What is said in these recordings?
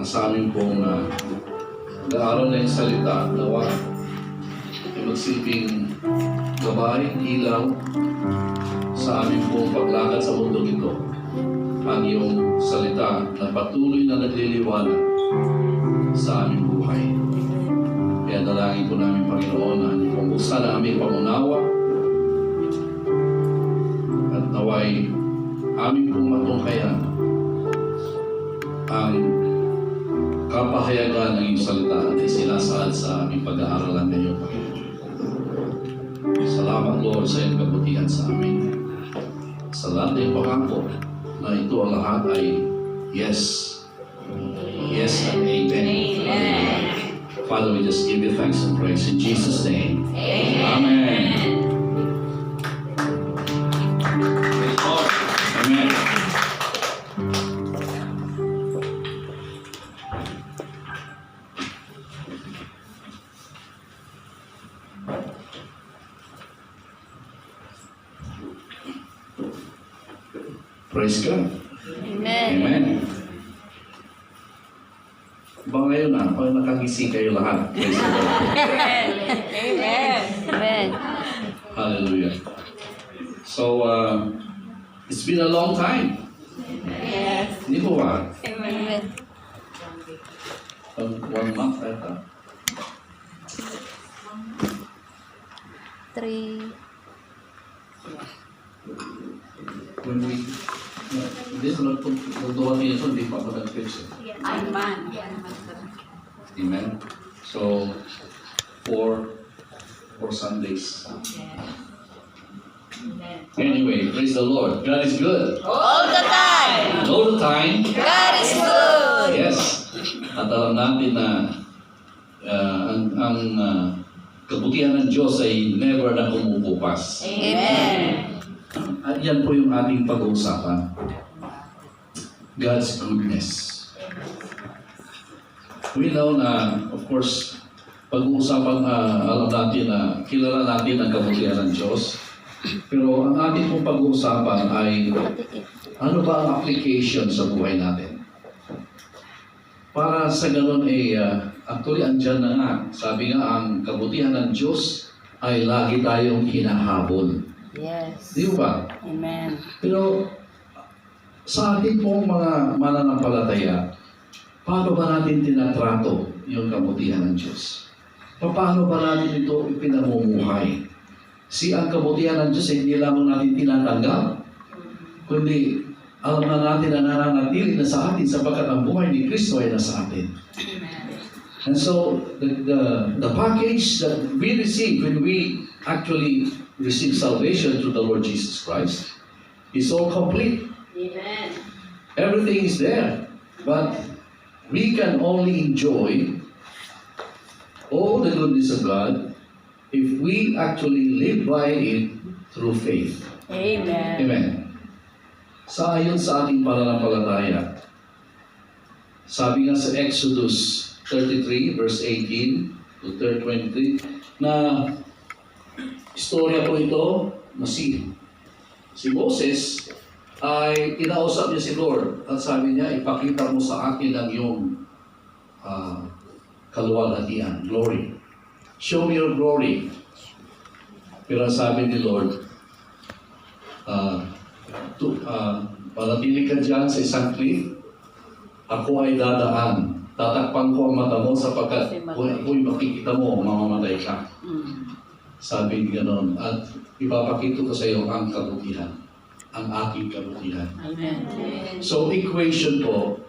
sa amin pong nag-aaral na yung salita, nawa ay magsilbing gabay, ilaw sa amin pong paglakad sa mundo ito. Ang iyong salita na patuloy na nagliliwanag sa aming buhay. Kaya dalangin po namin, Panginoon, na kung buksan na aming pangunawa at naway aming pong matunghayan ang kapahayagan ng iyong salita at isinasaad sa aming pag-aaralan ngayon, Panginoon. Salamat, Lord, sa iyong kabutihan sa amin. Sa lahat ng pangako na ito ang lahat ay yes. Yes and amen. Amen. Father, we just give you thanks and praise in Jesus' name. Amen. Praise God. Amen. Praise God. Amen. Amen. Ba ngayon na, pag nakagising kayo lahat. Praise God. Amen. Amen. Hallelujah. So, it's been a long time. Yes. Hindi po ba? Amen. 1 month ata. 3. When we, hindi ko nagduwagi ito, hindi pa ako nag-fix. Amen. Amen. So, 4 Sundays. Anyway, praise the Lord. God is good. All the time. All the time. God is good. Yes. At alam natin na ang kabutihan ng Diyos ay never na kumukupas. Amen. At yan po yung ating pag-uusapan. God's goodness. We know na, of course, pag-uusapan, alam natin na kilala natin ang kabutihan ng Diyos. Pero ang ating pong pag-uusapan ay ano ba ang application sa buhay natin? Para sa ganun ay, actually, andyan na nga. Sabi nga, ang kabutihan ng Diyos ay lagi tayong hinahabol. Yes. Di ba? Amen. Pero sa ating pong mga mananampalataya, paano ba natin tinatrato yung kabutihan ng Diyos? Paano ba natin ito ipinamumuhay? Ang kabutihan ng Diyos ay hindi lamang natin tinatanggap, kundi alam na natin na nananatili na sa atin sapagkat ang buhay ni Kristo ay nasa atin. And so, the package that we receive when we actually receive salvation through the Lord Jesus Christ is all complete. Amen. Everything is there. But we can only enjoy all the goodness of God if we actually live by it through faith. Amen. Amen. Sa ayon sa ating pananampalataya, sabi nga sa Exodus 33 verse 18 to 23 na istorya po ito na si Moses ay kinausap niya si Lord at sabi niya, ipakita mo sa akin ang iyong kaluwalhatian, glory. Show me your glory. Pero sabi ni Lord, panatili ka dyan sa isang cliff, ako ay dadaan. Tatakpan ko ang mata mo sapagkat kung ako'y makikita mo, mamamatay ka. Sabi gano'n. At ipapakita ko sa iyo ang kabutihan. Ang aking kabutihan. Amen. So, equation po,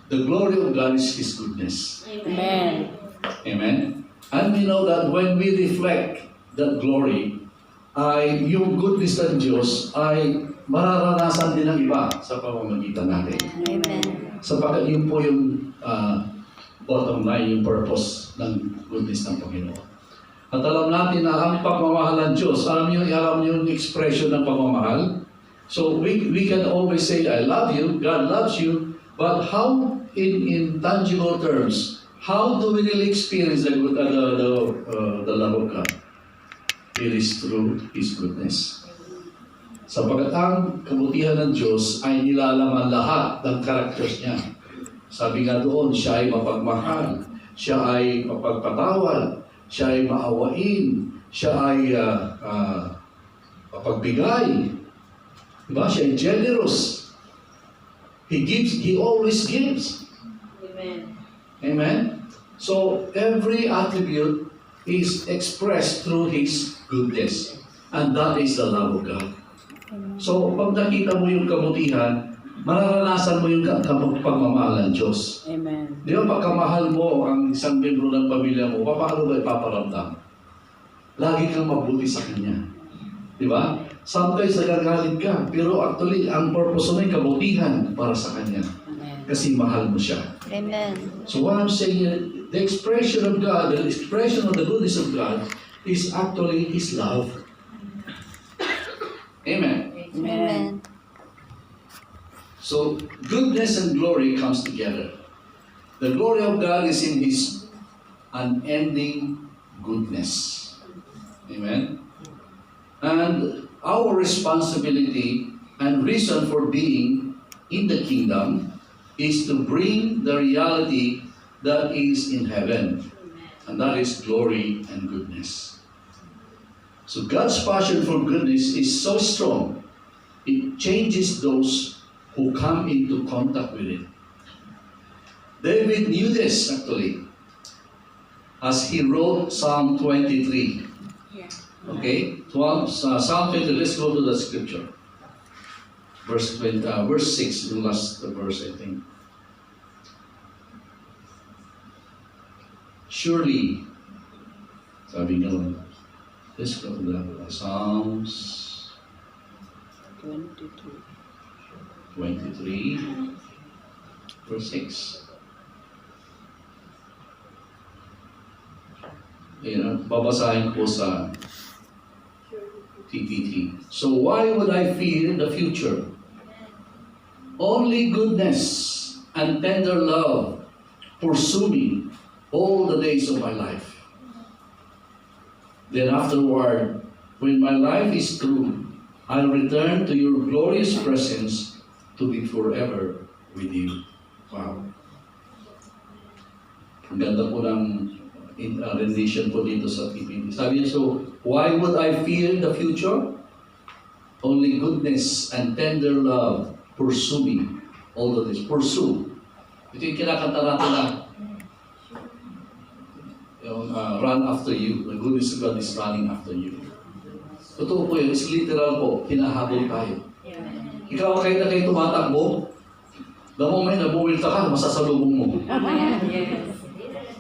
the glory of God is His goodness. Amen. Amen? And we know that when we reflect that glory, ay yung goodness ng Diyos ay mararanasan din ng iba sa pamamagitan natin. Amen. Sapagkat yun po yung bottom line, yung purpose ng goodness ng Panginoon. At alam natin na ang pagmamahal ng Diyos, alam niyo yung expression ng pagmamahal. So we can always say, I love you, God loves you, but how in tangible terms, how do we really experience the love of God? It is through His goodness. Sapagkat ang kabutihan ng Diyos ay nilalaman lahat ng characters niya. Sabi nga doon, siya ay mapagmahal, siya ay mapagpatawad, siya ay maawain, siya ay mapagbigay. Diba? Siya ay generous. He gives, He always gives. Amen. Amen? So, every attribute is expressed through His goodness. And that is the love of God. So, pag nakita mo yung kabutihan, mararanasan mo yung pagmamahal ng Diyos. Amen. Di ba, pagkamahal mo ang isang membro ng pamilya mo, paano ba ipaparamdam? Lagi kang mabuti sa Kanya. Di ba? Sometimes nagagalit ka, pero actually, ang purpose mo ay kabutihan para sa Kanya. Amen. Kasi mahal mo siya. Amen. So what I'm saying here, the expression of God, the expression of the goodness of God is actually His love. Amen. Amen. So goodness and glory comes together. The glory of God is in His unending goodness. Amen. And our responsibility and reason for being in the kingdom is to bring the reality that is in heaven. And that is glory and goodness. So God's passion for goodness is so strong, it changes those who come into contact with it. David knew this actually, as he wrote Psalm 23. Okay? Psalm 23, let's go to the scripture. Verse 6, the last verse, I think. Surely, sabi nga, let's go to the Psalms 23, verse 6. Ayan, babasahin ko sa TPT. So why would I fear the future? Only goodness and tender love pursue me all the days of my life. Then afterward, when my life is through, I'll return to your glorious presence to be forever with you. Wow. Ang ganda po ng rendition po dito sa TPT. Sabi niya, so, why would I fear the future? Only goodness and tender love pursue me all the days. Pursue. Ito yung kinakanta natin na yung, run after you. The goodness of God is running after you. Totoo po yun. It's literal po. Hinahabol tayo. Ikaw kahit na kayo tumatakbo, the moment na bumilta ka, masasalubong mo. Yes.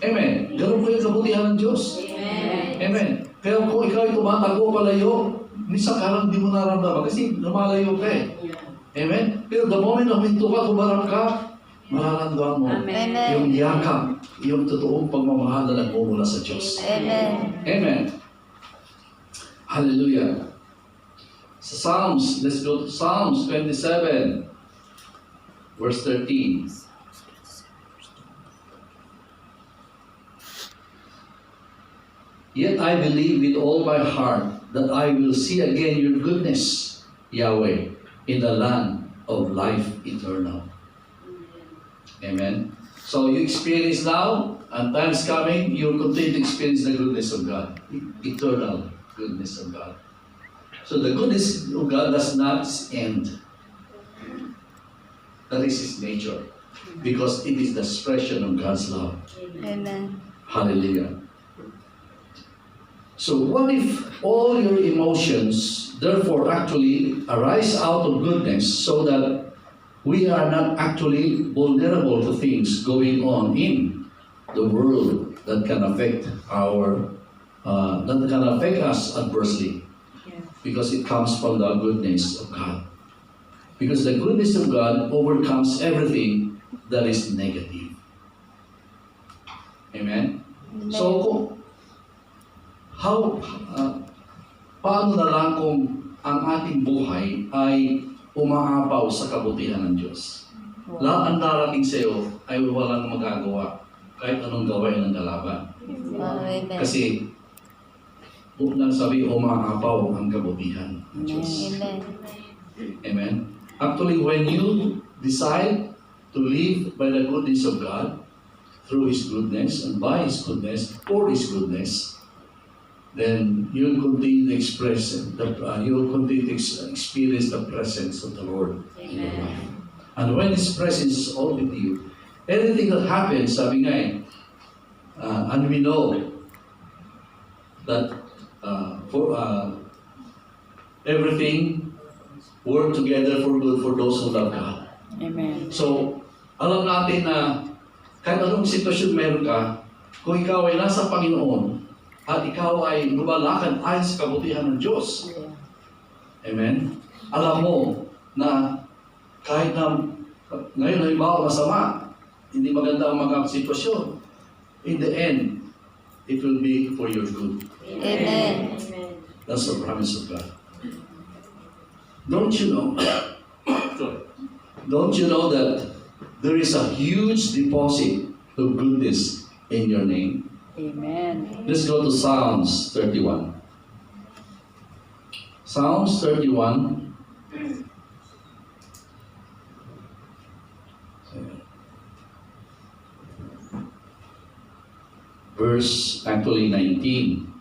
Amen. Ganun po yung kabutihan ng Diyos. Amen. Amen. Kaya kung ikaw ay tumatakbo palayo, minsan karang di mo naramdaman kasi lumalayo ka eh. Amen. Pero the moment na huminto ka, tumarap ka, mararamdaman mo Amen. yung yakap, yung totoong pagmamahal na nagmumula sa Diyos. Amen. Amen. Hallelujah. Sa Psalms, let's go to Psalms 27, verse 13. Yet I believe with all my heart that I will see again your goodness, Yahweh, in the land of life eternal. Amen. So you experience now, and time's coming, you'll continue to experience the goodness of God, eternal goodness of God. So the goodness of God does not end. That is His nature, because it is the expression of God's love. Amen. Hallelujah. So what if all your emotions therefore actually arise out of goodness so that we are not actually vulnerable to things going on in the world that can affect us adversely, because it comes from the goodness of God. Because the goodness of God overcomes everything that is negative. Amen? So, paano na lang kung ang ating buhay ay umaapaw sa kabutihan ng Diyos? Lahat ang darating sa iyo ay walang magagawa kahit anong gawain ng kalaban. Amen. Kasi, kung sabi, umaapaw ang kabutihan ng Diyos. Amen. Amen? Actually, when you decide to live by the goodness of God, through His goodness, and by His goodness, for His goodness, then you'll continue to you'll continue to experience the presence of the Lord in your life. And when His presence is all with you, anything that happens, sabi nga and we know that everything work together for good for those who love God. Amen. So, alam natin na kahit anong sitwasyon meron ka, kung ikaw ay nasa Panginoon at ikaw ay lumalakad ayon sa kabutihan ng Diyos, amen? Alam mo na kahit na ngayon halimbawa masama, hindi maganda ang mga sitwasyon, in the end, it will be for your good. Amen. That's the promise of God. Don't you know? Don't you know that there is a huge deposit of goodness in your name? Amen. Let's go to Psalms 31. Psalms 31. Verse actually 19.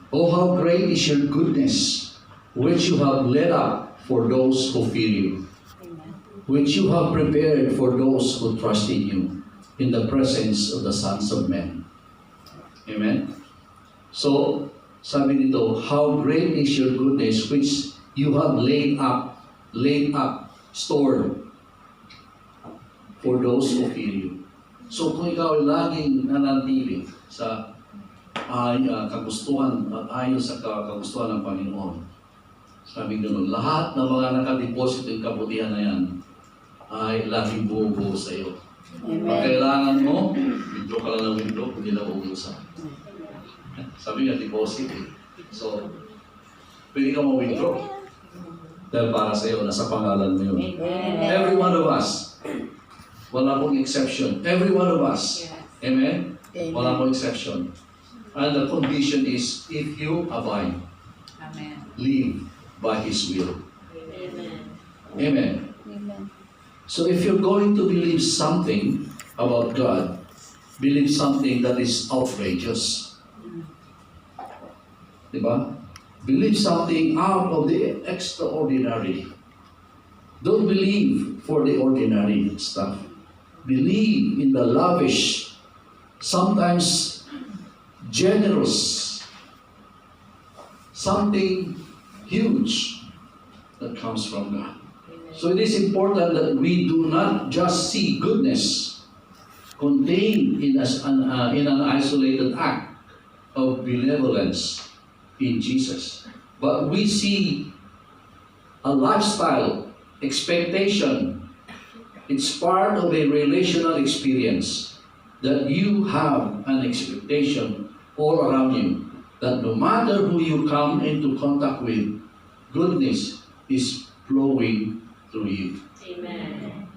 Oh, how great is your goodness, which you have laid up for those who fear you, which you have prepared for those who trust in you, in the presence of the sons of men. Amen? So, sabi dito, how great is your goodness, which you have laid up, stored for those who fear you. So, kung ikaw ay laging nanatili sa kagustuhan at ayon sa kagustuhan ng Panginoon. Sabi gano'n, lahat ng mga nakadeposito yung kabutihan na yan ay laging buo-buo sa iyo. Pag kailangan mo, withdraw ka lang ng withdraw, hindi na uubusan. Sabi nga, deposit eh. So, pwede ka ma-withdraw. Dahil para sa iyo, nasa pangalan mo yun. Every one of us, wala pong exception. Every one of us. Amen? Wala pong exception. And the condition is, if you abide, live by His will. Amen. Amen. So if you're going to believe something about God, believe something that is outrageous. Diba? Believe something out of the extraordinary. Don't believe for the ordinary stuff. Believe in the lavish, sometimes generous, something huge that comes from God. So it is important that we do not just see goodness contained in an isolated act of benevolence in Jesus, but we see a lifestyle, expectation. It's part of a relational experience that you have an expectation all around you, that no matter who you come into contact with, goodness is flowing through you. Amen.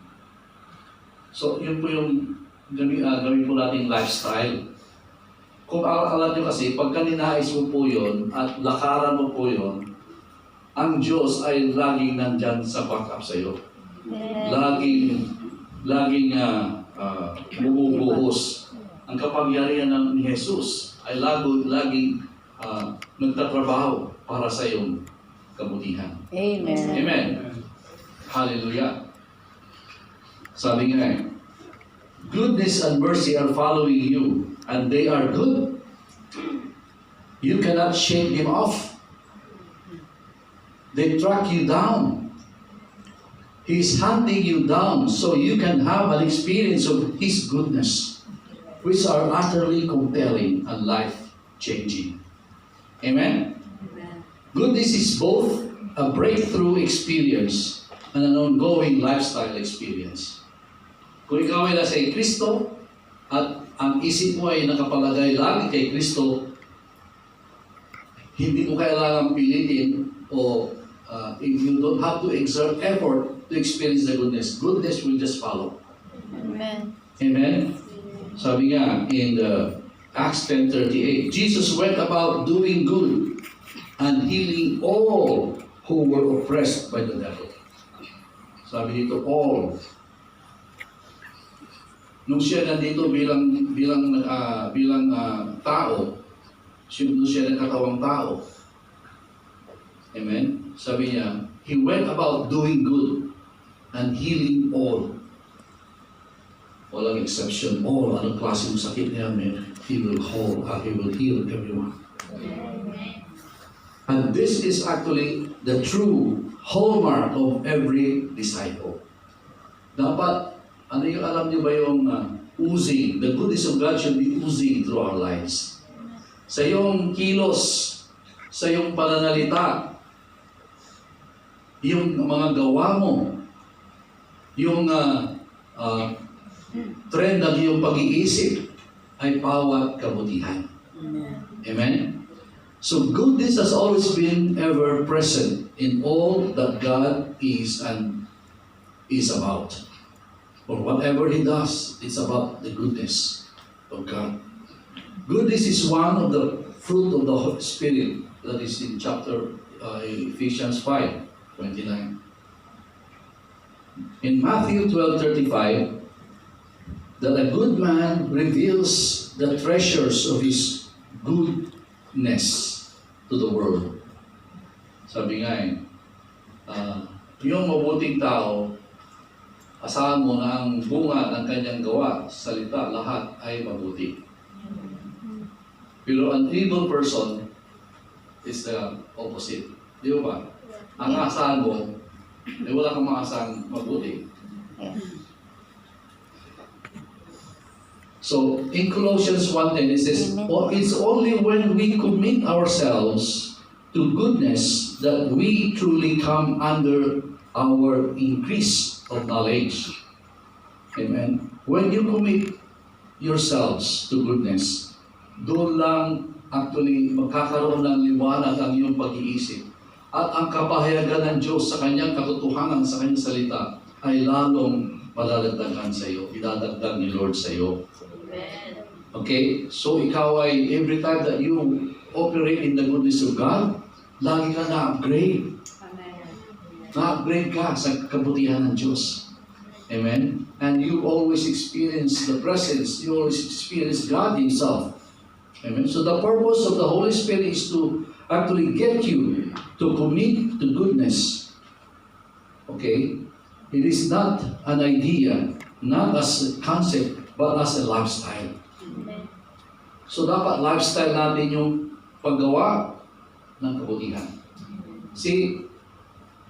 So, yun po yung gawin po nating lifestyle. Kung alam nyo kasi, pagka ninais mo po yun at lakaran mo po yun, ang Diyos ay laging nandyan sa backup sa iyo. Laging bumubuhos. Ang kapangyarihan ni Jesus ay laging nagtatrabaho para sa iyong kabutihan. Amen. Amen. Hallelujah. Sabi nga goodness and mercy are following you, and they are good. You cannot shake them off. They track you down. He's hunting you down so you can have an experience of His goodness, which are utterly compelling and life-changing. Amen? Goodness is both a breakthrough experience and an ongoing lifestyle experience. Kung ikaw ay nasa Kristo at ang isip mo ay nakapalagay lagi kay Kristo, hindi mo kailangang pilitin o you don't have to exert effort to experience the goodness. Goodness will just follow. Amen. Amen? Sabi nga in the Acts 10:38. Jesus went about doing good and healing all who were oppressed by the devil. Sabi dito, all. Nung siya nandito bilang tao, nung siya nagkatawang tao, amen? Sabi niya, He went about doing good and healing all. Walang exception. All, anong klaseng sakit niya, man, He will heal everyone. And this is actually the true hallmark of every disciple. Dapat, alam niyo ba yung oozing, the goodness of God should be oozing through our lives. Sa iyong kilos, sa iyong pananalita, yung mga gawa mo, yung trend ng iyong pag-iisip ay bawat kabutihan. Amen? So goodness has always been ever present in all that God is and is about. For whatever He does, it's about the goodness of God. Goodness is one of the fruit of the Holy Spirit that is in chapter Ephesians 5:29. In Matthew 12:35, that a good man reveals the treasures of his goodness to the world. Sabi nga yung mabuting tao, asahan mo na ang bunga ng kanyang gawa, salita, lahat ay mabuti. Pero an evil person is the opposite. Di ba? Ang asahan mo, wala kang maasahang mabuti. So, in Colossians 1:10, it says, it's only when we commit ourselves to goodness that we truly come under our increase of knowledge. Amen. When you commit yourselves to goodness, doon lang actually magkakaroon ng liwanag ang iyong pag-iisip. At ang kapahayagan ng Diyos sa kanyang katotohanan sa kanyang salita ay lalong palalagdagan sa iyo. Idadagdag ni Lord sa iyo. Okay? So ikaw ay, every time that you operate in the goodness of God, lagi ka na-upgrade. Na-upgrade ka sa kabutihan ng Diyos. Amen? And you always experience the presence, you always experience God Himself. Amen? So the purpose of the Holy Spirit is to actually get you to commit to goodness. Okay? It is not an idea, not as a concept, but as a lifestyle. So dapat lifestyle natin yung paggawa ng kabutihan. See,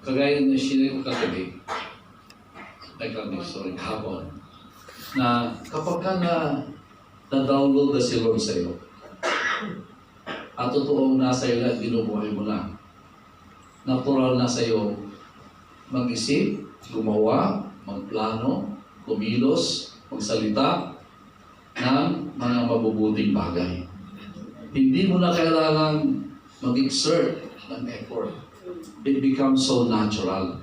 kagaya na sinare ko kagabi, kahapon, na kapag ka na-download na si Lord sa iyo, at totoong nasa iyo at binubuhay mo na, natural na sa iyo mag-isip, gumawa, magplano, kumilos, magsalita ng mga mabubuting bagay. Hindi mo na kailangan mag-exert ng effort. It becomes so natural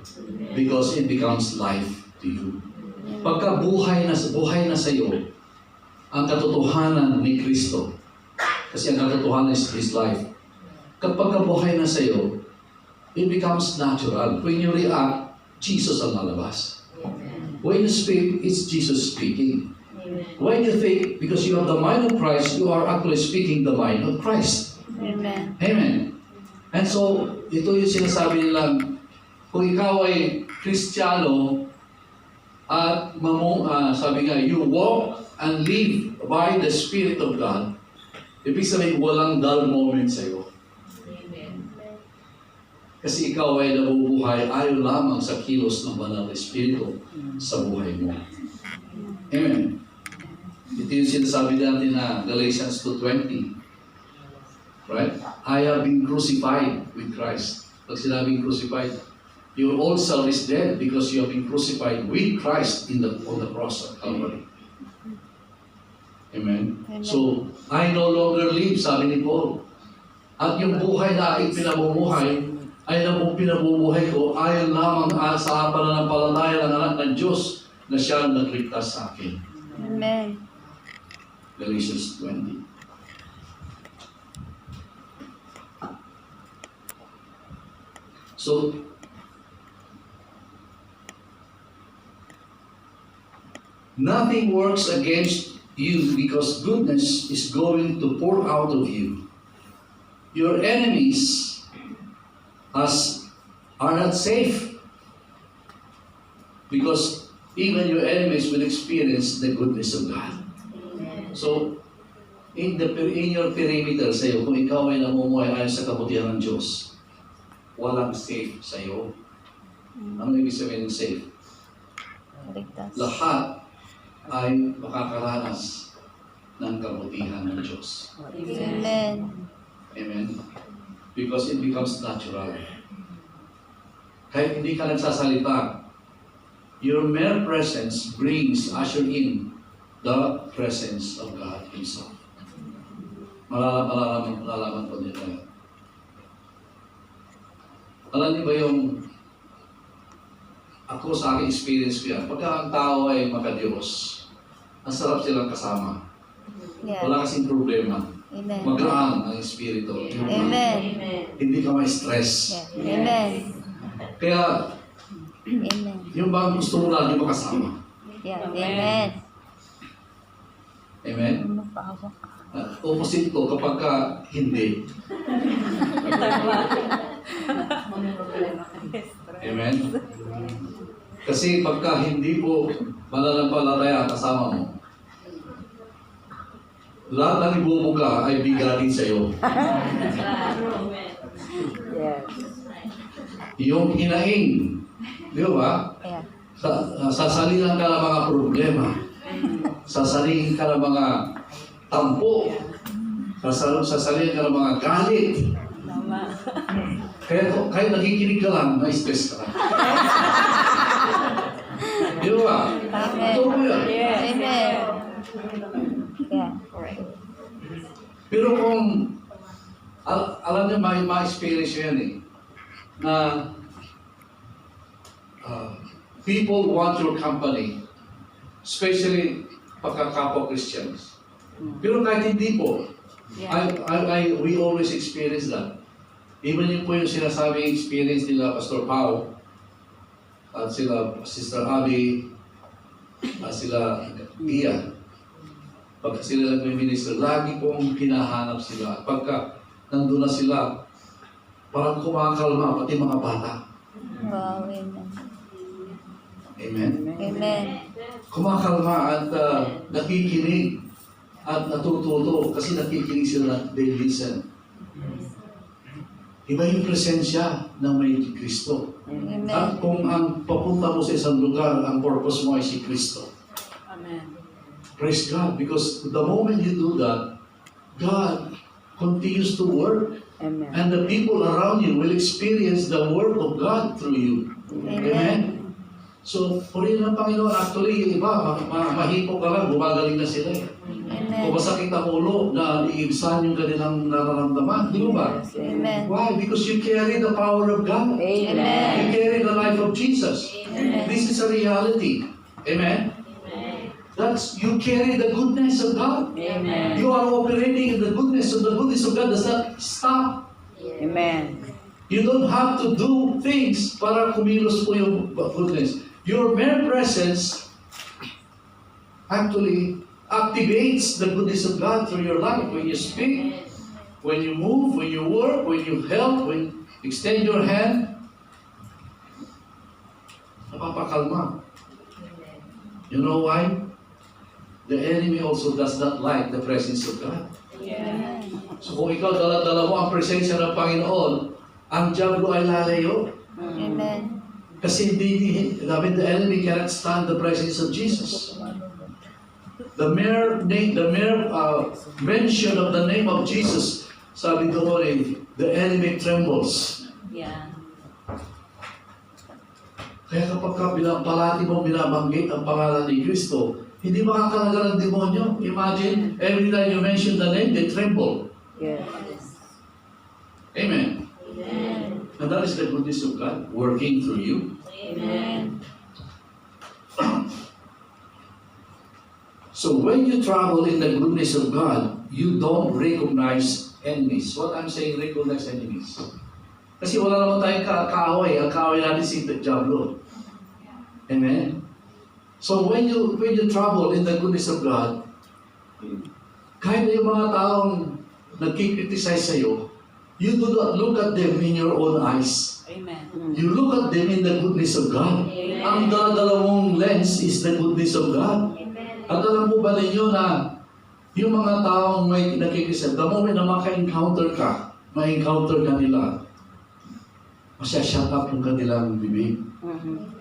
because it becomes life to you. Pagka buhay na sa iyo ang katotohanan ni Kristo, kasi ang katotohanan is His life. Kapag buhay na sa iyo, it becomes natural. When you react, Jesus ang lalabas. When you speak, it's Jesus speaking. When you think, because you have the mind of Christ, you are actually speaking the mind of Christ. Amen. Amen. And so, ito yung sinasabi nilang, kung ikaw ay Kristiyano, at sabi nga, you walk and live by the Spirit of God, ibig sabihin, walang dull moment sa iyo. Kasi ikaw ay nabubuhay ayon lamang sa kilos ng banal na Espiritu sa buhay mo. Amen. Ito yung sinasabi natin na Galatians 2:20. Right? I have been crucified with Christ. Pag sinabing crucified, your old self is dead because you have been crucified with Christ on the cross of Calvary. Amen? Amen. So, I no longer live, sabi ni Paul. At yung buhay na aking pinamumuhay, ay pinamumuhay ko ayon lamang sa pananampalataya ng anak ng Diyos na siya ang nagligtas sa akin. Amen. Galatians 20. So, nothing works against you because goodness is going to pour out of you. Your enemies are not safe because even your enemies will experience the goodness of God. So, in your perimeter sa iyo, kung ikaw ay namumuhay ayon sa kabutihan ng Diyos, walang safe sa iyo. Ano ibig sabihin ng safe? Ligtas. Lahat ay makakaranas ng kabutihan ng Diyos. Amen. Amen? Because it becomes natural. Kahit hindi ka nagsasalita, your mere presence usher in the presence of God Himself. Malalaman po nila yan. Alam niyo ba yung ako sa aking experience ko yan, pagka ang tao ay makadiyos, ang sarap silang kasama. Yeah. Wala kasing problema. Amen. Magaan ang espiritu. Amen. Hindi ka ma-stress. Yeah. Amen. Kaya, Amen. yung bang gusto mo lagi makasama. Yeah. Amen. Amen? Ano pa ako? Opposite ko kapag ka hindi. Amen? Kasi pagka hindi po mananampalataya kasama mo, lahat ng ibubuga ay bigatin sa iyo. Yes. Yung hinaing, di ba? Yeah. Sasalingan ka ng mga problema. Sasalingan ka ng mga tampo. Sasalingan ka ng mga galit. Tama. Kaya nakikinig ka lang, na-stress ka lang. Di ba? Amen. Ito mo yan. Amen. Yeah. Correct. Pero kung, alam niyo, may ma-experience yan eh, na people want your company, especially pagkakapwa Christians. Pero kahit hindi po, we always experience that. Even yun po yung sinasabing experience nila Pastor Pao, at sila Sister Abby, at sila Pia. Pagka sila nagme-minister, lagi pong hinahanap sila. Pagka nandun na sila, parang kumakalma, pati mga bata. Wow. Amen. Amen? Amen. Kumakalma at nakikinig at natututo kasi nakikinig sila, they listen. Iba yung presensya ng may Kristo. Amen. At kung ang papunta mo sa isang lugar, ang purpose mo ay si Kristo. Amen. Praise God, because the moment you do that, God continues to work. Amen. And the people around you will experience the work of God through you. Amen. So, purihin ng Panginoon. Actually, yung iba, mahipo ka lang, gumagaling na sila eh. Amen. Kung masakit ang ulo, na iibsan yung kanilang nararamdaman. Di ba? Amen. Why? Because you carry the power of God. You Amen. carry the life of Jesus. Amen. This is a reality. Amen? You carry the goodness of God. Amen. You are operating in the goodness, so the goodness of God does not stop. Amen. You don't have to do things para kumilos po yung goodness. Your mere presence actually activates the goodness of God through your life. When you speak, when you move, when you work, when you help, when you extend your hand, napapakalma. You know why? The enemy also does not like the presence of God. So kung ikaw dala-dala mo ang presensya ng Panginoon, ang diablo ay lalayo. Amen. Kasi the enemy cannot stand the presence of Jesus. The mere mention of the name of Jesus, sabi doon eh, the enemy trembles. Yeah. Kaya kapag palati mo binabanggit ang pangalan ni Kristo, hindi makakalaga ng demonyo. Imagine, every time you mention the name, they tremble. Yes. Amen. Amen. And that is the goodness of God working through you. Amen. So when you travel in the goodness of God, you don't recognize enemies. What I'm saying, recognize enemies. Kasi wala naman tayong kaaway. Ang kaaway natin si Diablo. Amen? So when you travel in the goodness of God, kahit na yung mga taong nagkikriticize sa'yo, you do not look at them in your own eyes. Amen. You look at them in the goodness of God. Amen. Ang dala-dalawang lens is the goodness of God. At alam po ba ninyo na yung mga taong may nakikisap, the moment na maka-encounter ka, ma-encounter ka nila, masya-shut up yung kanilang bibig.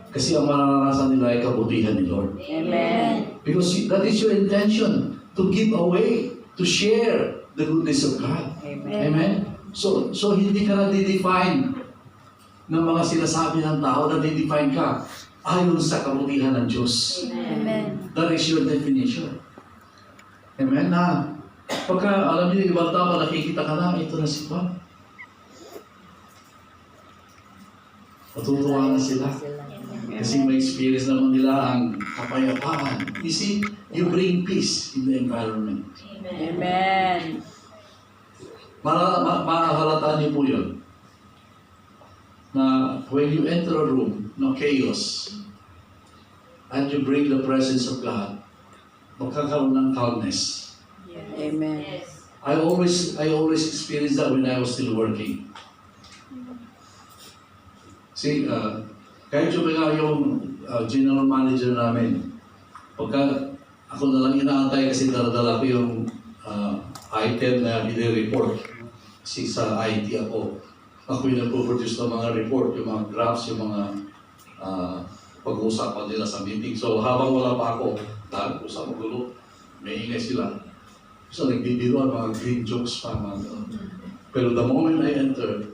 Kasi ang mararanasan nila ay kabutihan ni Lord. Amen. Because that is your intention, to give away, to share the goodness of God. Amen. Amen? So hindi ka na-define ng mga sinasabi ng tao, na-define ka ayon sa kabutihan ng Diyos. Amen. That is your definition. Amen na. Pagka alam niyo, ibang tao, nakikita ka na, ito na si Juan. Matutuwa na sila. Kasi may experience naman nila ang kapayapaan. You see, you bring peace in the environment. Amen. Makakalataan niyo po yun. Na when you enter a room, no chaos, and you bring the presence of God, magkakaroon ng calmness. Amen. I always experienced that when I was still working. See, kahit yung general manager namin, pagka ako na lang inaantay kasi dala-dala ko yung item na i-report. Kasi sa IT ako yung nagpo-produce ng mga report, yung mga graphs, yung mga pag-uusapan nila sa meeting. So habang wala pa ako, dahil usap magulo, may ingay sila. So nagbibiruan, mga green jokes pa. Pero the moment I enter,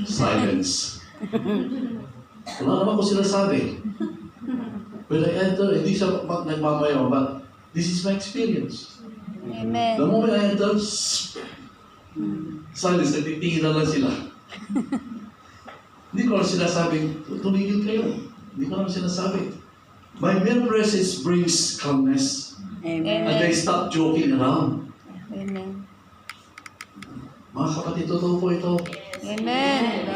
silence. Wala naman ko sinasabi. When I enter, hindi siya nagmamayaw, but this is my experience. Amen. The moment I enter, silence, nagtitingin na lang sila. Hindi ko lang sinasabing, tumigil kayo. Hindi ko lang sinasabi. My mere presence brings calmness. Amen. And they stop joking around. Amen. Mga kapatid, totoo po ito. Amen.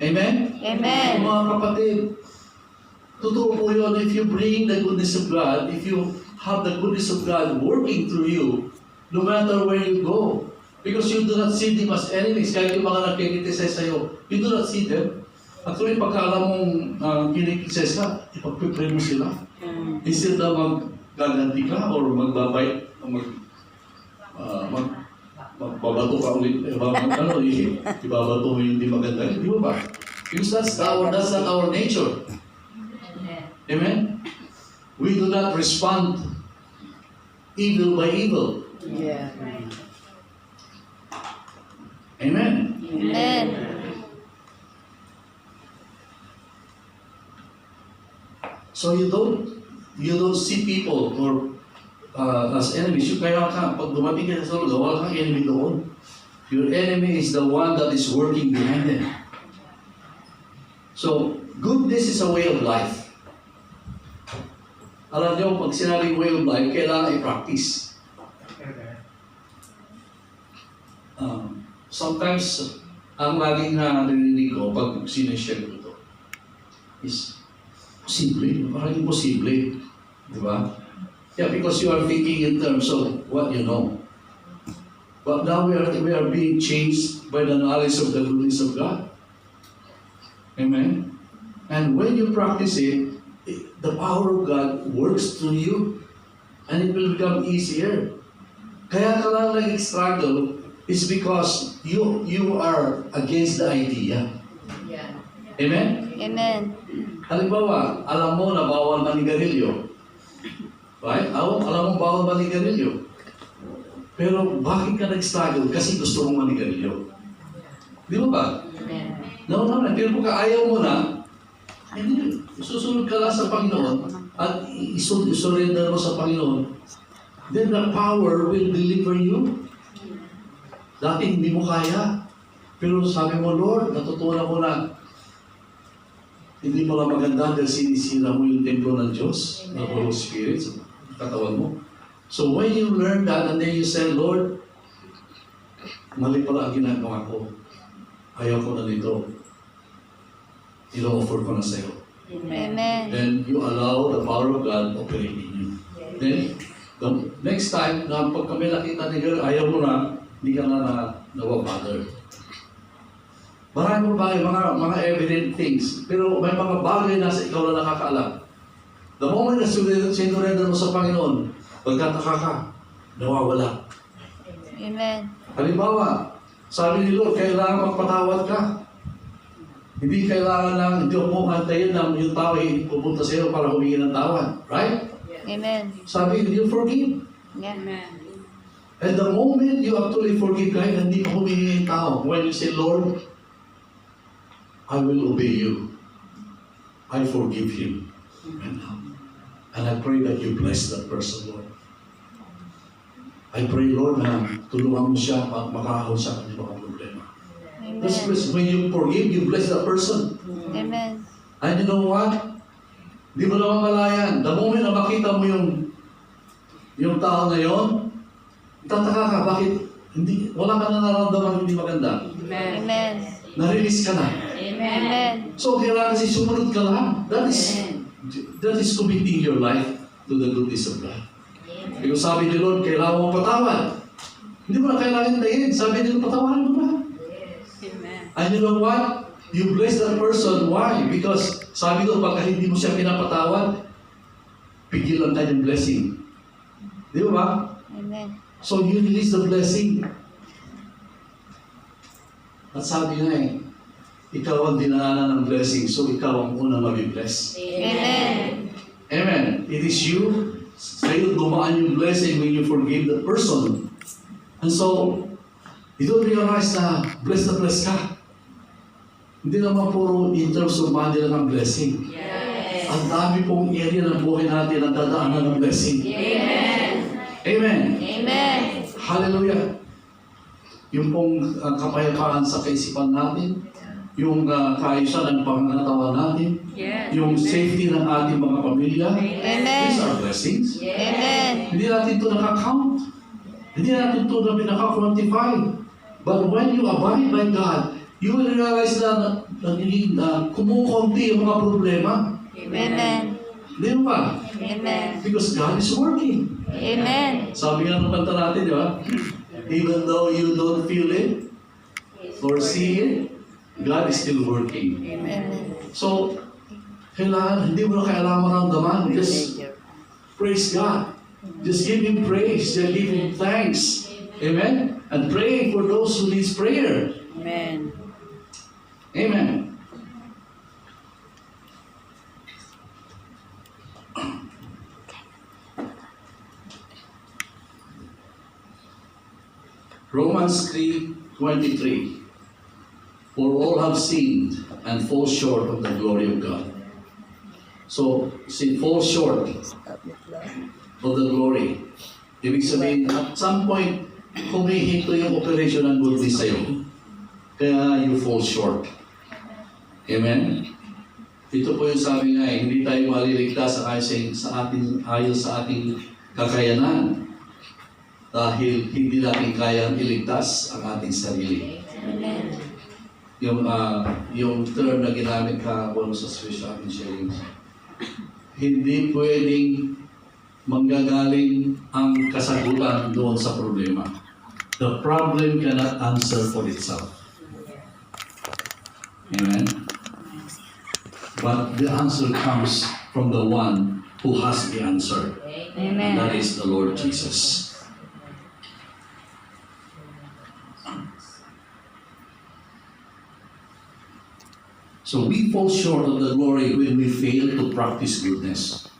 Amen? Amen. Mga kapatid, totoo po yun. If you bring the goodness of God, if you have the goodness of God working through you, no matter where you go, because you do not see them as enemies, kahit yung mga nakikriticize sa'yo, you do not see them. Actually, pagka alam mong kinikriticize ka, ipagpipray mo sila. Instead na maggaganti ka or magbabay, magbabato ka ulit, ibabato mo yung hindi maganda. Di ba ba? Because that's not our nature. Amen? We do not respond evil by evil. Yeah. Amen? Amen. So you don't see people or as enemies. Kaya pag dumating ka sa lugar, wala kang enemy doon. Your enemy is the one that is working behind them. So, goodness is a way of life. Alam niyo, pag sinabing way of life, kailangan i-practice. Sometimes, ang laging narinig ko pag sinishare ko ito is posible, parang imposible. Di ba? Yeah, because you are thinking in terms of what you know. But now we are being changed by the knowledge of the goodness of God. Amen? And when you practice it, the power of God works through you. And it will become easier. Kaya ka lang nag-struggle is because you are against the idea. Amen? Amen. Halimbawa, alam mo na bawal manigarilyo. Right? Alam mo bawal manigarilyo. Pero bakit ka nag-struggle? Kasi gusto mong manigarilyo. Di ba ba? No. Pero kung ayaw mo na, hindi, susunod ka lang sa Panginoon at isurrender mo sa Panginoon, then the power will deliver you. Dati hindi mo kaya. Pero sabi mo, Lord, natutunan ko na hindi mo lang maganda dahil sinisira mo yung templo ng Diyos, ng Holy Spirit, sa katawan mo. So when you learn that and then you say, Lord, mali pala ang ginagawa ko. ayaw ko na nito. Ino-offer ko na sa'yo. Amen. Then you allow the power of God operate in you. Then, the next time na pag kami nakita ni God, ayaw mo na, hindi ka na nawabother. Marami bagay, mga evident things. Pero may mga bagay na sa ikaw na nakakaalam. The moment na sinurrender mo sa Panginoon, pagkataka ka, nawawala. Amen. Halimbawa, sabi ni Lord, kailangan magpatawad ka. Hindi kailangan lang, hindi mo antayin na yung tao ay pupunta sa iyo para humingi ng tawad. Right? Amen. Sabi, you forgive. Yeah. Amen. And the moment you actually forgive kahit hindi ka humingi ng tao, when you say, Lord, I will obey you. I forgive him. And I pray that you bless that person, Lord. I pray, Lord, na tulungan mo siya makahon sa kanyang mga problema. That's Amen. because when you forgive, you bless that person. Amen. And you know what? Di mo naman malayan. The moment na makita mo yung tao na yon, tataka ka, bakit wala ka na nararamdaman hindi maganda. Amen. Amen. Na-release ka na. Amen. So, kailangan kasi sumunod ka lang. That is committing your life to the goodness of God. Because sabi ni Lord, kailangan mo patawad. Hindi mo na kailangan tayin. Sabi ni Lord, patawarin mo ba? Amen. And you know what? You bless that person. Why? Because sabi ko, pagka hindi mo siya pinapatawad, pigilan tayo ng blessing. Di ba? Amen. So you release the blessing. At sabi nga ikaw ang dinaanan ng blessing, so ikaw ang unang mabibless. Amen. Amen. It is you. Sa'yo dumaan yung blessing when you forgive the person. And so, you don't realize na blessed ka. Hindi naman puro in terms of money lang ang blessing. Yes. Ang dami pong area ng buhay natin ang dadaanan ng blessing. Amen. Amen. Amen. Hallelujah. Yung pong kapayapaan sa kaisipan natin, yung kaayusan ng pangangatawan natin, Yes. yung safety ng ating mga pamilya, Amen. these are blessings. Amen. Hindi natin ito nakakount. Hindi natin ito na pinaka-quantify. But when you abide by God, you will realize na kumukunti yung mga problema. Amen. Di ba? Amen. Because God is working. Amen. Sabi nga ng kanta natin, di ba? Even though you don't feel it or see it, God is still working. Amen. So, hindi mo na kailangan maramdaman. Just praise God. Just give Him praise. Just give Him thanks. Amen? And pray for those who need prayer. Amen. Amen. Romans 3:23. For all have sinned and fall short of the glory of God. So, fall short of the glory. Ibig sabihin, at some point, humihinto yung operation ng goodness sa'yo. Kaya you fall short. Amen? Ito po yung sabi nga, hindi tayo maliligtas ayon sa ating kakayanan. Dahil hindi natin kayang iligtas ang ating sarili. Amen. Yung term na ginamit ka sa special sharing, hindi pwedeng manggagaling ang kasagutan doon sa problema. The problem cannot answer for itself. Amen? But the answer comes from the one who has the answer. And that Amen. is the Lord Jesus. So we fall short of the glory when we fail to practice goodness.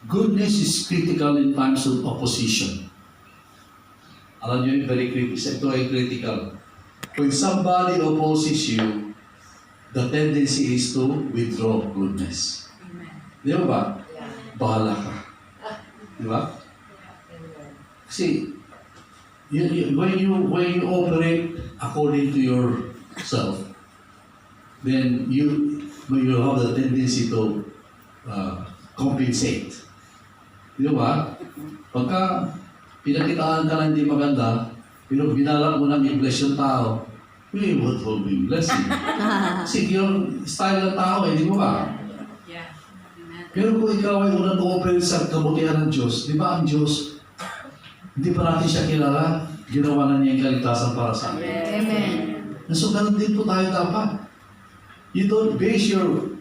Goodness is critical in times of opposition. Alam niyo, very critical. Ito ay critical. When somebody opposes you, the tendency is to withdraw goodness. Di ba? Bahala ka. Di ba? Kasi, when you operate according to yourself, then you have the tendency to compensate. Di ba? Pagka pinakitaan ka na hindi maganda, pero binalak mo nang i-bless yung tao, we would be blessing. Kasi yung style ng tao di ba? Yeah. Amen. Pero kung ikaw ay unang open sa kabutihan ng Diyos, di ba ang Diyos, hindi pa natin siya kilala, ginawa na niya yung kaligtasan para sa atin. Amen. So, ganun din po tayo dapat. You don't base your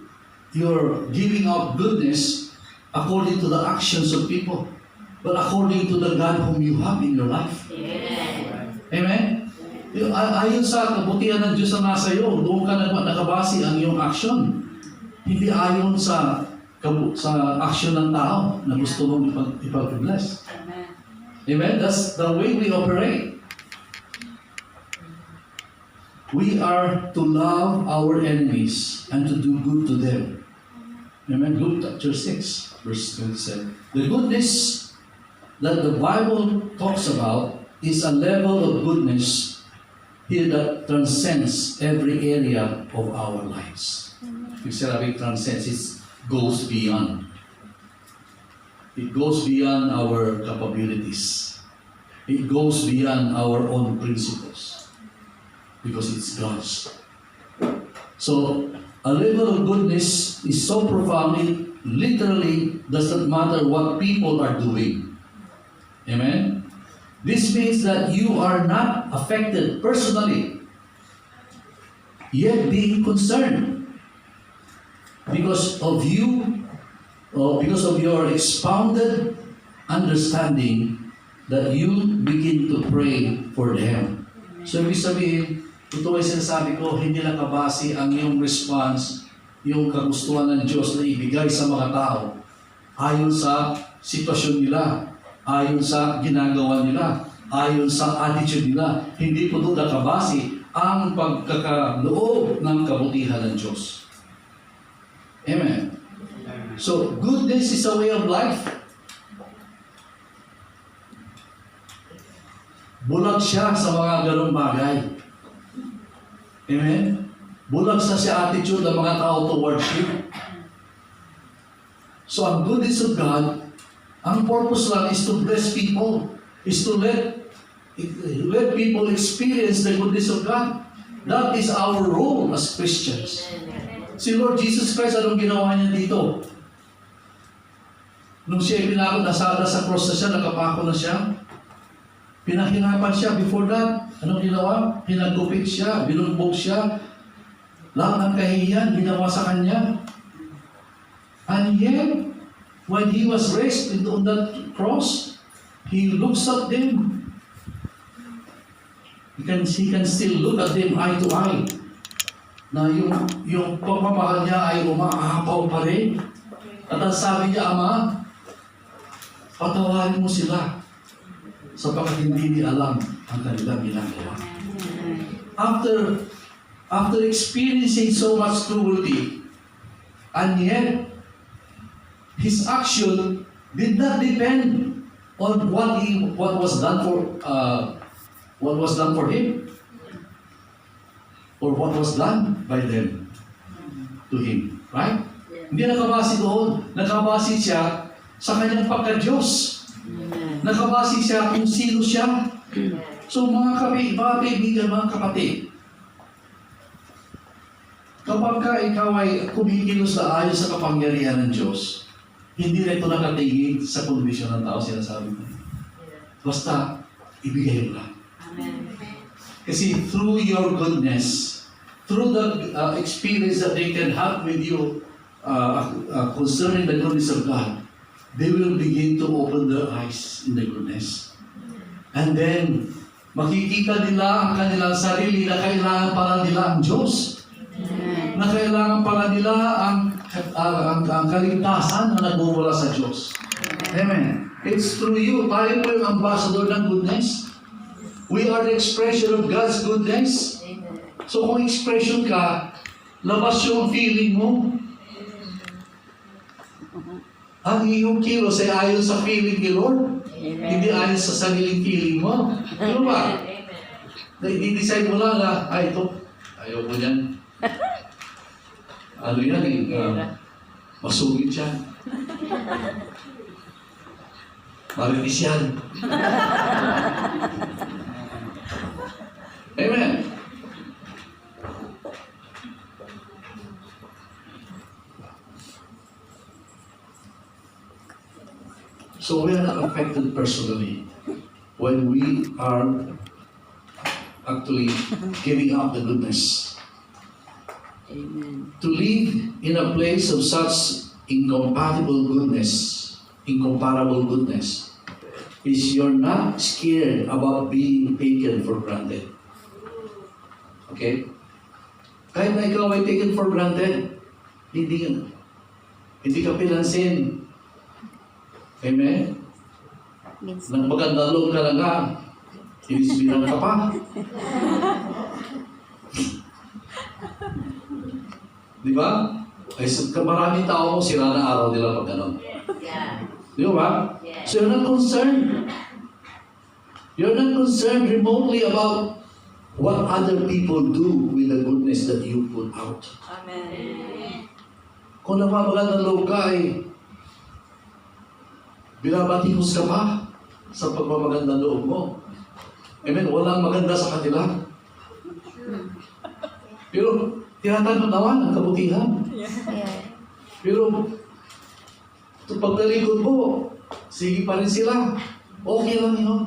giving out goodness according to the actions of people, but according to the God whom you have in your life. Amen? Ayon sa kabutihan ng Diyos na nasa iyo, doon ka nakabase ang iyong action. Hindi ayon sa action ng tao na gusto mong ipag-bless. Amen. Amen? That's the way we operate. We are to love our enemies and to do good to them. Amen? Luke chapter 6, verse 27. The goodness that the Bible talks about is a level of goodness here that transcends every area of our lives. If sabi transcends, it goes beyond. It goes beyond our capabilities. It goes beyond our own principles. Because it's God's. So, a level of goodness is so profound, it literally doesn't matter what people are doing. Amen? This means that you are not affected personally, yet being concerned because of you, or because of your expounded understanding that you begin to pray for them. So, ibig sabihin, ito ay sinasabi ko, hindi lang kabase ang iyong response, yung kagustuhan ng Diyos na ibigay sa mga tao ayon sa sitwasyon nila, ayon sa ginagawa nila, ayon sa attitude nila. Hindi po doon nakabase ang pagkakaloob ng kabutihan ng Diyos. Amen. So, goodness is a way of life. Bulag siya sa mga ganong bagay. Amen? Bulag sa siya attitude ng mga tao towards you. So, ang goodness of God, ang purpose lang is to bless people, is to let people experience the goodness of God. That is our role as Christians. Si Lord Jesus Christ, anong ginawa niya dito? Nung siya pinakot, nasa cross na siya, nakapako na siya, pinahirapan siya. Before that, anong ginawa? Pinagupit siya, binugbog siya, lahat ng kahihiyan ginawa sa kanya. And yet, when he was raised on that cross, he looks at them. He can still look at them eye to eye. Na yung pagmamahal niya ay umaapaw pa rin. At ang sabi niya, Ama, patawarin mo sila sapagkat hindi niya alam ang kanilang ginagawa. After experiencing so much cruelty, and yet his action did not depend on what was done for him, or what was done by them to him. Right? Hindi nakabase doon. Nakabase siya sa kanyang pagka-Diyos. Nakabase siya kung sino siya. So mga kaibigan, mga kapatid, kapag ka ikaw ay kumikilos na ayon sa kapangyarihan ng Diyos, hindi na ito nakatingin sa kondisyon ng tao, sinasabi ko. Basta, ibigay mo lang. Amen. Kasi through your goodness, through the experience that they can have with you concerning the goodness of God, they will begin to open their eyes in the goodness. And then, makikita nila ang kanilang sarili na kailangan para nila ang Diyos. Na kailangan para nila ang kaligtasan na nagmumula sa Diyos. Amen. It's through you. Tayo po yung ambassador ng goodness. We are the expression of God's goodness. So kung expression ka, labas yung feeling mo. Ang iyong kilos ay ayon sa feeling ni Lord. Hindi ayon sa sariling feeling mo. Ano ba? I-decide mo lang na, ito, ayaw mo yan. Ano yan, masugit siya. Marinis yan. Amen. affected personally when we are actually giving up the goodness. Amen. To live in a place of such incomparable goodness, is you're not scared about being taken for granted. Okay? Kahit na ikaw ay taken for granted, hindi ka pinansin. Amen? Minsan. Nang magandang loob ka lang ka, inisbiran ka pa. Di ba? Ay, maraming tao mo, sira na araw nila pag gano'n. Yeah. Di ba? So you're not concerned. You're not concerned remotely about what other people do with the goodness that you put out. Amen. Kung namamagandang loob ka ay binabatikos ka pa sa pagmamagandang loob mo. Amen? Walang maganda sa kanila. Pero tinatanong naman ang kabutihan. Yeah. Pero pag nalikod mo, sige pa rin sila. Okay lang yun.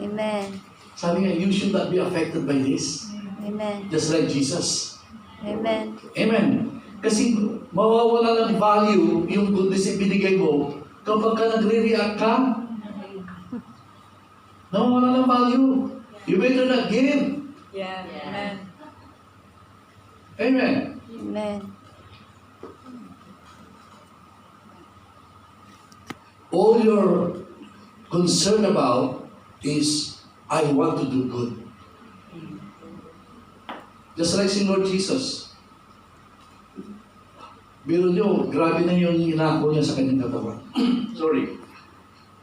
Amen. Sabi nga, you should not be affected by this. Amen. Just like Jesus. Amen. Amen. Kasi mawawala ng value yung goodness na binigay mo kapag ka nagre-react ka. Nawawala ng value. You better not give. Yeah. Amen. Amen. Amen. All you're concerned about is, I want to do good. Just like si Lord Jesus. Biro nyo, grabe na yung inako niya sa kanyang katawan. Sorry.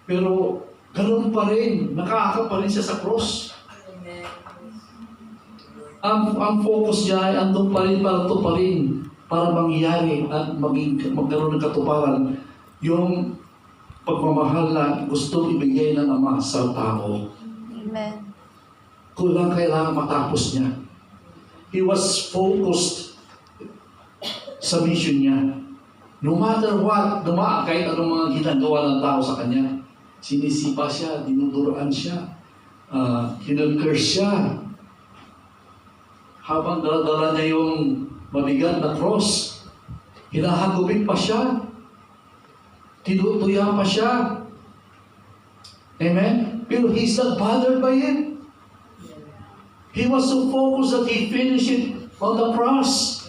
Pero, ganoon pa rin. Nakaakap pa rin siya sa cross. Amen. Ang focus niya ay andun pa rin para tuparin, para mangyari at magkaroon ng katuparan yung pagmamahal na gustong ibigay ng Ama sa tao. Amen. Kulang kailangan matapos niya. He was focused sa mission niya. No matter what, kahit anong mga ginagawa ng tao sa kanya, sinisipa siya, dinuduroan siya, kinurcurse siya. Habang dala-dala niya yung mabigat na cross, hinahagupit pa siya, tinutuya pa siya. Amen? Pero he's not bothered by it. He was so focused that he finished it on the cross.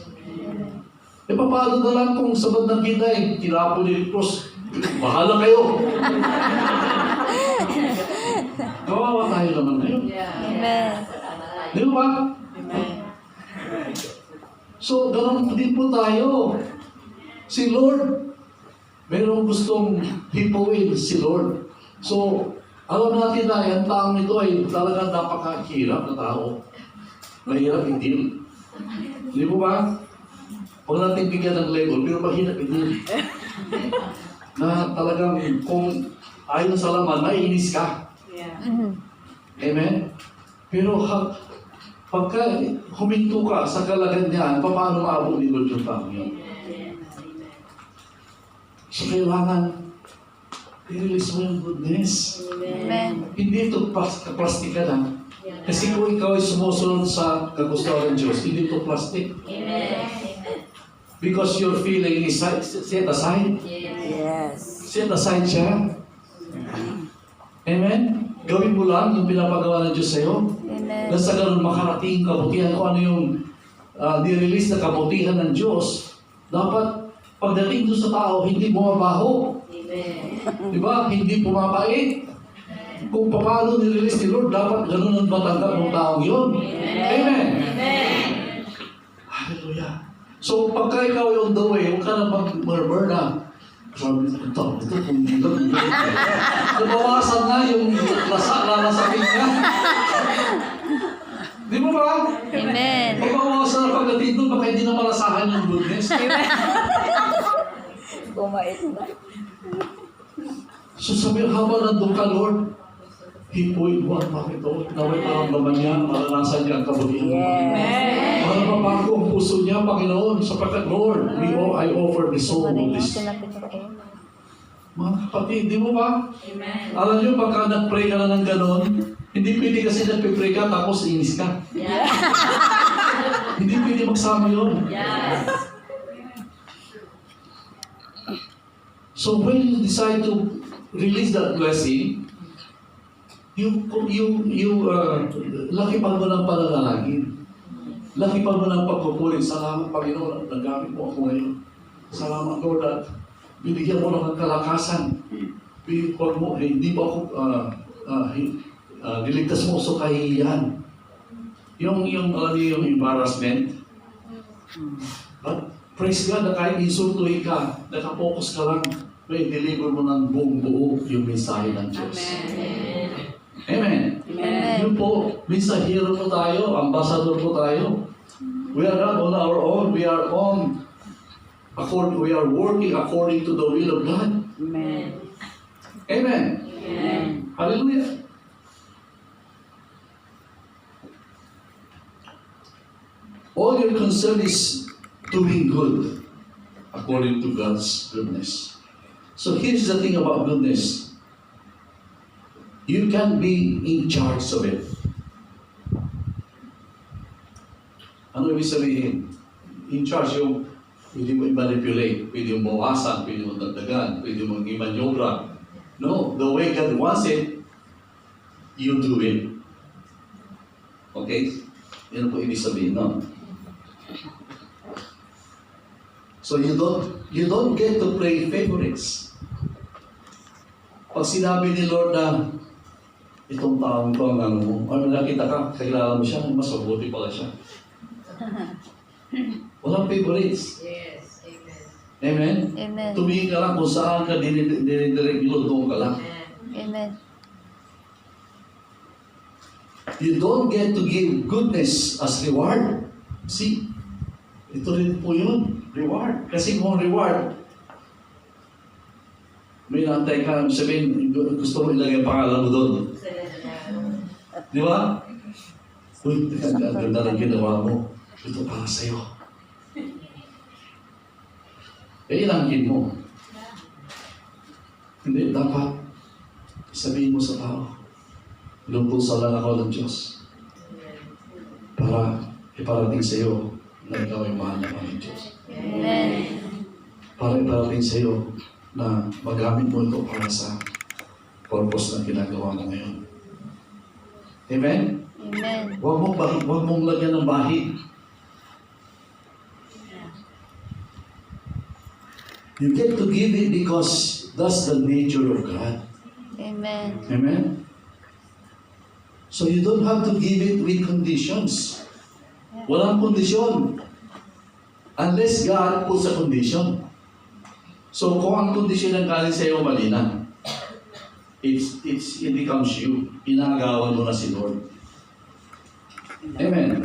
E paano na lang kung sa bandang kita tinapon niya yung cross, bahala kayo. Kawawa tayo naman ngayon. Amen. Di ba? Amen. So, ganoon din po tayo. Si Lord, mayroong gustong hipuin si Lord. So, alam natin na yung taong ito ay talagang napakahirap na tao. Mahirap i-deal. Di po ba? Huwag natin bigyan ng label, pero mahirap i-deal. Na talagang kung ayon sa laman, maiinis ka. Yeah. Amen? Pero pagka huminto ka sa kalaganyan, paano maabot ni Lord yung taong yun? So kailangan i-release mo yung goodness. Amen. Hindi ito plastic ka lang. Kasi kung ikaw ay sumusunod sa kagustuhan ng Diyos, hindi ito plastic. Because your feeling is set aside. Yes. Set aside siya. Amen? Gawin mo lang yung pinapagawa ng Diyos sa'yo. Amen. Na sa ganun makarating kabutihan kung ano yung nirelease na kabutihan ng Diyos. Dapat pagdating doon sa tao, hindi bumabaho. Di ba? Hindi pumapait. Kung paano nirelease ni Lord, dapat ganun ang matanggap ng taong yun. Amen. Hallelujah. So, pagka ikaw ay on the way, huwag ka na mag-murmur na. Sabi ito, kung nabawasan na yung lalasapin niya. Di mo ba? Amen. Mabawasan na pagdating doon, baka hindi na malasahan yung goodness. Bumait na. So sabi, habang nandun ka, Lord, hipuin mo ang Panginoon. Naway maramdaman niya, maranasan niya ang kabutihan ng Panginoon. Para mabago ang puso niya, Panginoon, sapagkat, Lord, I offer the soul of this Mga kapatid, di mo ba? Amen. Alam nyo, pagka nag-pray ka na ng ganon, hindi pwede kasi nag-pray ka tapos inis ka. Yes. Hindi pwede magsama yun. Yes. So when you decide to release that blessing, laki pa mo ng pananalangin. Laki pa mo ng pagpupuri. Salamat, Panginoon, nagamit mo ako ngayon. Salamat, Lord, at binigyan mo ng kalakasan. Hindi pa ako, niligtas mo sa kahihiyan. Yung alam niyo, yung embarrassment. But praise God na kahit insultuhin ka, nakapokus ka lang, may deliver mo ng buong buo yung mensahe ng Diyos. Amen. Amen. Amen. Yun po, mensahero po tayo, ambassador po tayo. We are not on our own, we are working according to the will of God. Amen. Amen. Amen. Hallelujah. All your concern is doing good according to God's goodness. So here's the thing about goodness. You can be in charge of it. Ano ibig sabihin? In charge yung pwede mo i-manipulate, pwede mo bawasan, pwede mo dagdagan, pwede mo i-manyobra. No, the way God wants it, you do it. Okay? Yan po ibig sabihin, no? So you don't get to play favorites. Pag sinabi ni Lord na itong taong ito ang ano mo, ay nakita ka, kakilala mo siya, mas mabuti pala siya. Walang favorites. Yes. Amen. Amen? Amen. Tumingin ka lang kung saan ka dinidirect nyo, doon ka lang. Amen. You don't get to give goodness as reward. See, ito rin po yun, reward. Kasi kung reward, may nantay ka, sabihin, gusto mo ilagay ang pangalan mo doon. Di ba? Uy, ang ganda ng ginawa mo. Ito para sa'yo. Eh, ilangkin mo. Hindi, dapat sabihin mo sa tao, lumpusa lang ako ng Diyos para iparating sa iyo na ikaw ay mahal na ng Diyos. Amen. Para iparating sa iyo na magamit mo ito para sa purpose na ginagawa mo ngayon. Amen? Amen. Huwag mong lagyan ng bahid. You get to give it because that's the nature of God. Amen. Amen? So you don't have to give it with conditions. Walang kondisyon. Unless God puts a condition. So kung ang kondisyon ng galing sa iyo mali na, it becomes you. Inaagawan mo na si Lord. Amen.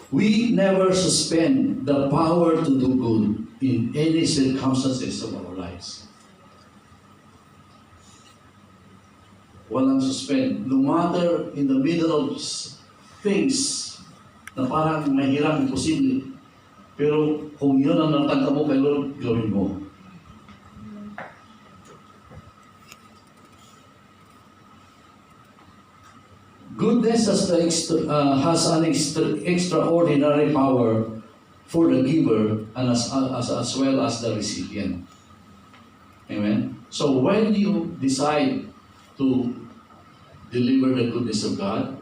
We never suspend the power to do good in any circumstances of our lives. Walang suspend. No matter in the middle of things na parang mahirap, imposible. Pero kung yun ang natangka mo kay Lord, gawin mo. Goodness has an extraordinary power for the giver and as well as the recipient. Amen? So when you decide to deliver the goodness of God,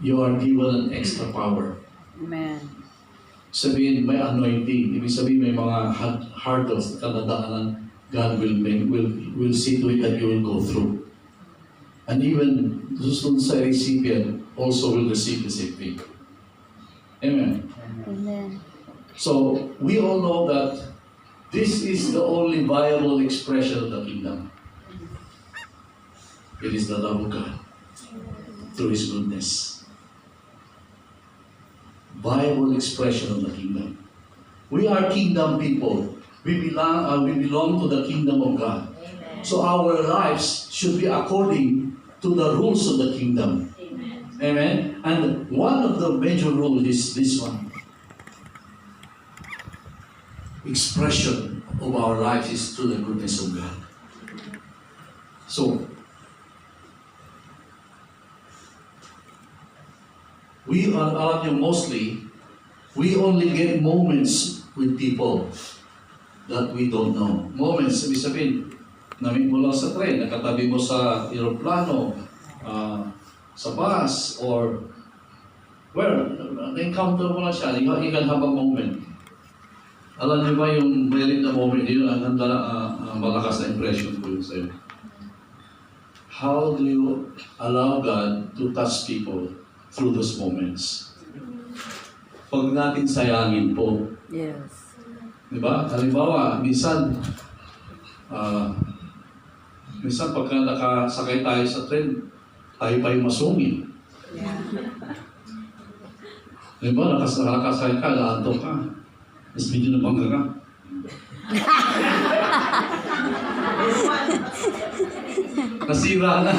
you are given an extra power. Amen. Sabihin, may anointing. Ibig sabihin, may mga hurdles na kadadaanan God will see to it that you will go through. And even those sa recipient also will receive the same thing. Amen. Amen. So, we all know that this is the only viable expression of the kingdom. It is the love of God through His goodness. Viable expression of the kingdom. We are kingdom people. We belong to the kingdom of God. Amen. So our lives should be according to the rules of the kingdom. Amen. Amen? And one of the major rules is this one. expression of our lives is through the goodness of God. So, alam nyo, mostly, we only get moments with people that we don't know. Moments, ibig sabihin, namit mo lang sa train, nakatabi mo sa aeroplano, sa bus, or where, na-encounter mo lang siya, you can have a moment. Alam niyo ba yung maliit na moment yun, ang malakas na impression ko yun sa'yo. How do you allow God to touch people through those moments? Pag natin sayangin po, Yes. di ba? Halimbawa, minsan pagka nakasakay tayo sa train, tayo pa yung masungin. Di ba? Nakasakay ka, laantok ka. Tapos medyo nabangga ka. Nasira na.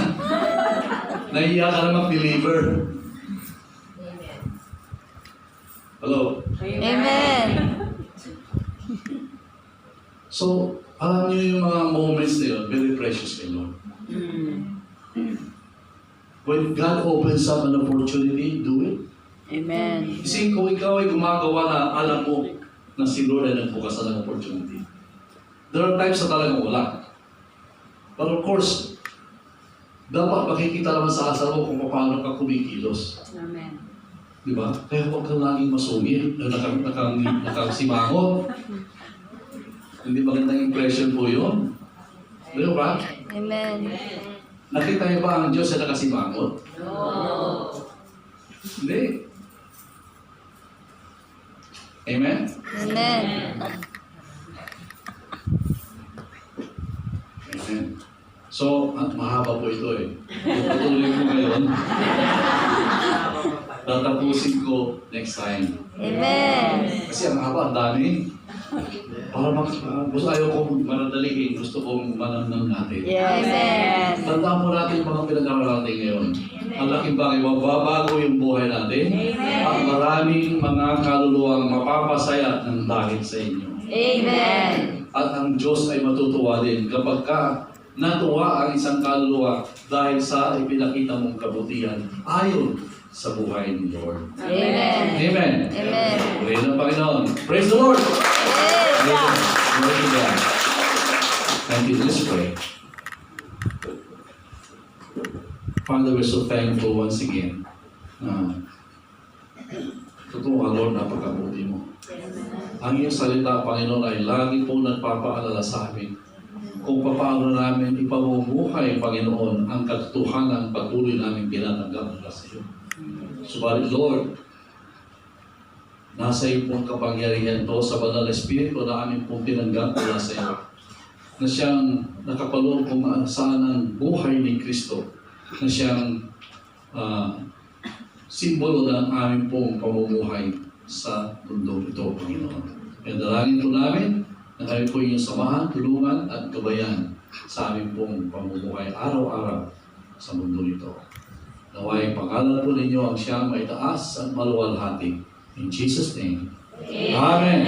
Nahiya ka na mag-deliver. Amen. Hello? Amen. So, alam niyo yung mga moments na yun, very precious kay Lord. When God opens up an opportunity, do it. Amen. Kasi kung ikaw ay gumagawa na alam mo na si Lord ay nagbukas ng opportunity. There are times na talagang wala. But of course, dapat makikita naman sa asal mo kung paano ka kumikilos. Amen. Di ba? Kaya huwag kang laging masungit, nakasimangot. Hindi magandang impression po yun. Di ba? Amen. Nakita niyo ba ang Diyos ay nakasimangot? No. Hindi. Amen? Amen. Amen. So, mahaba po ito eh. Patuloy ko ngayon. Tatapusin ko next time. Amen. Kasi ang haba, ang dami. Para gusto ayaw ko maradalihin, gusto kong manamnam natin. Yes. Amen. Tandaan po natin yung mga pinag-aralan natin ngayon. Ang laking bagay, mababago yung buhay natin. At maraming mga kaluluwang mapapasaya ng dahil sa inyo. Amen. At ang Diyos ay matutuwa din kapag ka natuwa ang isang kaluluwa dahil sa ipinakita mong kabutihan ayon sa buhay ni Lord. Amen. Amen. Amen. Praise ng Panginoon. Praise the Lord! Amen. Glory to God. Thank you. Let's pray. Father, we're so thankful once again. Totoo ka, Lord, napakabuti mo. Ang iyong salita, Panginoon, ay lagi po nagpapaalala sa amin kung paano namin ipamumuhay, Panginoon, ang katotohanan patuloy namin tinatanggap mula sa iyo. Subalit, Lord, nasa iyo pong kapangyarihan to sa Banal na Espiritu na aming pong tinanggap mula sa iyo, na siyang nakapaloob kung saan ang buhay ni Kristo, na siyang simbolo ng aming pong pamumuhay sa mundo ito, Panginoon. Kaya dalangin po namin na kayo po inyong samahan, tulungan at gabayan sa aming pong pamumuhay araw-araw sa mundo ito. Naway pangalan po ninyo ang siyang maitaas at maluwalhati. In Jesus' name. Amen.